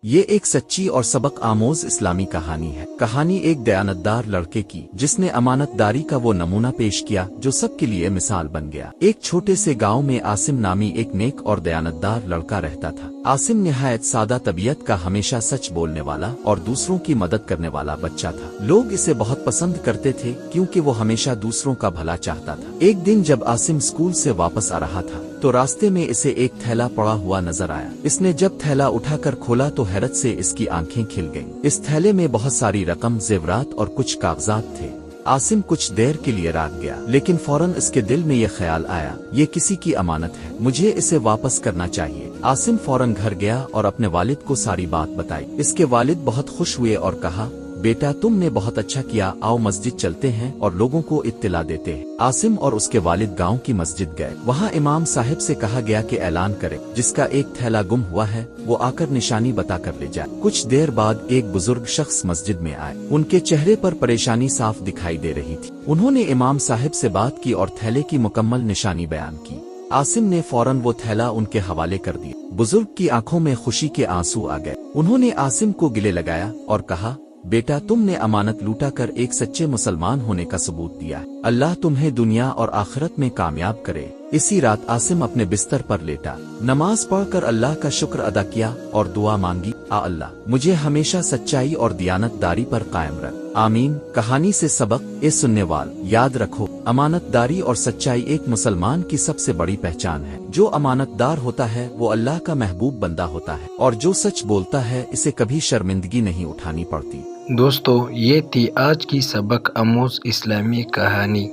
یہ ایک سچی اور سبق آموز اسلامی کہانی ہے۔ کہانی ایک دیانتدار لڑکے کی جس نے امانت داری کا وہ نمونہ پیش کیا جو سب کے لیے مثال بن گیا۔ ایک چھوٹے سے گاؤں میں عاصم نامی ایک نیک اور دیانتدار لڑکا رہتا تھا۔ عاصم نہایت سادہ طبیعت کا، ہمیشہ سچ بولنے والا اور دوسروں کی مدد کرنے والا بچہ تھا۔ لوگ اسے بہت پسند کرتے تھے کیونکہ وہ ہمیشہ دوسروں کا بھلا چاہتا تھا۔ ایک دن جب عاصم اسکول سے واپس آ رہا تھا تو راستے میں اسے ایک تھیلا پڑا ہوا نظر آیا۔ اس نے جب تھیلا اٹھا کر کھولا تو حیرت سے اس کی آنکھیں کھل گئیں۔ اس تھیلے میں بہت ساری رقم، زیورات اور کچھ کاغذات تھے۔ عاصم کچھ دیر کے لیے رک گیا، لیکن فوراً اس کے دل میں یہ خیال آیا، یہ کسی کی امانت ہے، مجھے اسے واپس کرنا چاہیے۔ عاصم فوراً گھر گیا اور اپنے والد کو ساری بات بتائی۔ اس کے والد بہت خوش ہوئے اور کہا، بیٹا تم نے بہت اچھا کیا، آؤ مسجد چلتے ہیں اور لوگوں کو اطلاع دیتے ہیں۔ عاصم اور اس کے والد گاؤں کی مسجد گئے۔ وہاں امام صاحب سے کہا گیا کہ اعلان کرے، جس کا ایک تھیلا گم ہوا ہے وہ آ کر نشانی بتا کر لے جائے۔ کچھ دیر بعد ایک بزرگ شخص مسجد میں آئے۔ ان کے چہرے پر پریشانی صاف دکھائی دے رہی تھی۔ انہوں نے امام صاحب سے بات کی اور تھیلے کی مکمل نشانی بیان کی۔ عاصم نے فوراً وہ تھیلا ان کے حوالے کر دیا۔ بزرگ کی آنکھوں میں خوشی کے آنسو آ گئے۔ انہوں نے عاصم کو گلے لگایا اور کہا، بیٹا تم نے امانت لوٹا کر ایک سچے مسلمان ہونے کا ثبوت دیا ہے، اللہ تمہیں دنیا اور آخرت میں کامیاب کرے۔ اسی رات عاصم اپنے بستر پر لیٹا، نماز پڑھ کر اللہ کا شکر ادا کیا اور دعا مانگی، اللہ مجھے ہمیشہ سچائی اور دیانت داری پر قائم رکھ، آمین۔ کہانی سے سبق، اے سننے وال، یاد رکھو، امانت داری اور سچائی ایک مسلمان کی سب سے بڑی پہچان ہے۔ جو امانت دار ہوتا ہے وہ اللہ کا محبوب بندہ ہوتا ہے، اور جو سچ بولتا ہے اسے کبھی شرمندگی نہیں اٹھانی پڑتی۔ دوستو، یہ تھی آج کی سبق آموز اسلامی کہانی۔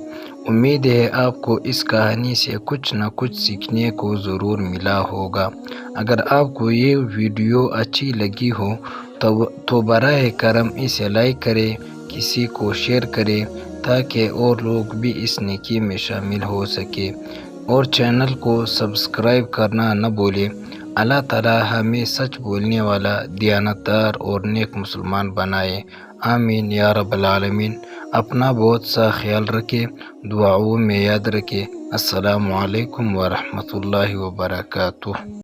امید ہے آپ کو اس کہانی سے کچھ نہ کچھ سیکھنے کو ضرور ملا ہوگا۔ اگر آپ کو یہ ویڈیو اچھی لگی ہو تو براہ کرم اسے لائک کریں، کسی کو شیئر کریں تاکہ اور لوگ بھی اس نیکی میں شامل ہو سکے، اور چینل کو سبسکرائب کرنا نہ بھولیں۔ اللہ تعالی ہمیں سچ بولنے والا، دیانتدار اور نیک مسلمان بنائے، آمین یا رب العالمین۔ اپنا بہت سا خیال رکھے، دعاؤں میں یاد رکھے۔ السلام علیکم ورحمۃ اللہ وبرکاتہ۔